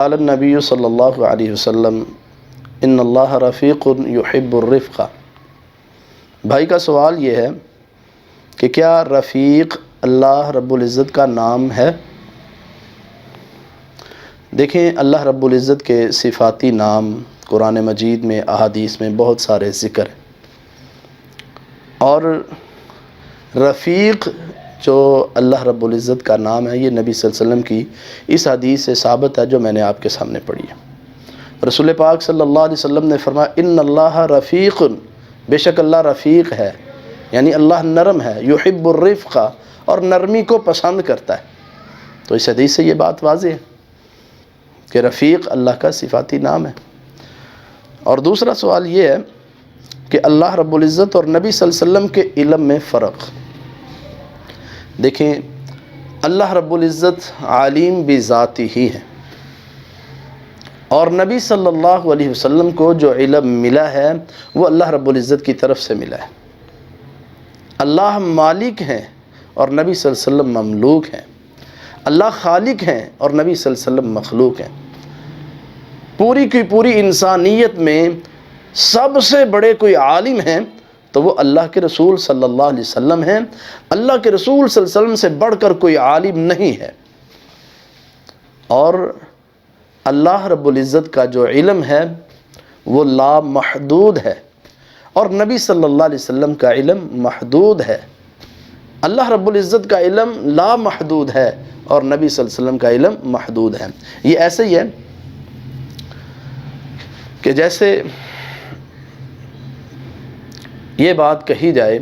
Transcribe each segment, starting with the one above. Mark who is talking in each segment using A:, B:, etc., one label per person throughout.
A: قال النبی صلی اللہ علیہ وسلم ان اللہ رفیق یحب الرفق۔ بھائی کا سوال یہ ہے کہ کیا رفیق اللہ رب العزت کا نام ہے؟ دیکھیں، اللہ رب العزت کے صفاتی نام قرآن مجید میں، احادیث میں بہت سارے ذکر ہیں، اور رفیق جو اللہ رب العزت کا نام ہے یہ نبی صلی اللہ علیہ وسلم کی اس حدیث سے ثابت ہے جو میں نے آپ کے سامنے پڑھی ہے۔ رسول پاک صلی اللہ علیہ وسلم نے فرمایا ان اللہ رفیق، بے شک اللہ رفیق ہے، یعنی اللہ نرم ہے، یحب الرفق، اور نرمی کو پسند کرتا ہے۔ تو اس حدیث سے یہ بات واضح ہے کہ رفیق اللہ کا صفاتی نام ہے۔ اور دوسرا سوال یہ ہے کہ اللہ رب العزت اور نبی صلی اللہ علیہ وسلم کے علم میں فرق۔ دیکھیں، اللہ رب العزت عالم بذاتی ہی ہے، اور نبی صلی اللہ علیہ وسلم کو جو علم ملا ہے وہ اللہ رب العزت کی طرف سے ملا ہے۔ اللہ مالک ہیں اور نبی صلی اللہ علیہ وسلم مملوک ہیں، اللہ خالق ہیں اور نبی صلی اللہ علیہ وسلم مخلوق ہیں۔ پوری کی پوری انسانیت میں سب سے بڑے کوئی عالم ہیں تو وہ اللہ کے رسول صلی اللہ علیہ وسلم ہیں۔ اللہ کے رسول صلی اللہ علیہ وسلم سے بڑھ کر کوئی عالم نہیں ہے، اور اللہ رب العزت کا جو علم ہے وہ لا محدود ہے، اور نبی صلی اللہ علیہ وسلم کا علم محدود ہے۔ اللہ رب العزت کا علم لا محدود ہے اور نبی صلی اللہ علیہ وسلم کا علم محدود ہے۔ یہ ایسے ہی ہے کہ جیسے یہ بات کہی جائے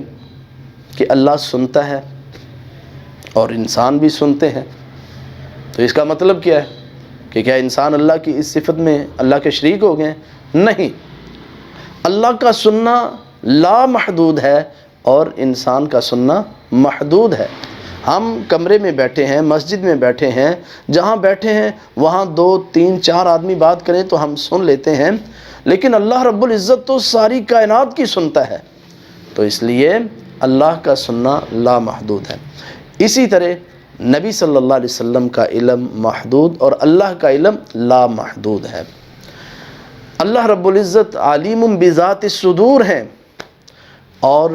A: کہ اللہ سنتا ہے اور انسان بھی سنتے ہیں، تو اس کا مطلب کیا ہے کہ کیا انسان اللہ کی اس صفت میں اللہ کے شریک ہو گئے؟ نہیں، اللہ کا سننا لا محدود ہے اور انسان کا سننا محدود ہے۔ ہم کمرے میں بیٹھے ہیں، مسجد میں بیٹھے ہیں، جہاں بیٹھے ہیں وہاں 2 3 4 آدمی بات کریں تو ہم سن لیتے ہیں، لیکن اللہ رب العزت تو ساری کائنات کی سنتا ہے، تو اس لیے اللہ کا سننا لا محدود ہے۔ اسی طرح نبی صلی اللہ علیہ وسلم کا علم محدود اور اللہ کا علم لا محدود ہے۔ اللہ رب العزت عالم بذات الصدور ہیں، اور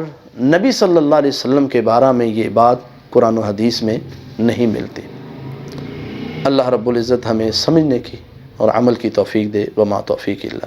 A: نبی صلی اللہ علیہ وسلم کے بارے میں یہ بات قرآن و حدیث میں نہیں ملتی۔ اللہ رب العزت ہمیں سمجھنے کی اور عمل کی توفیق دے، وما توفیق الا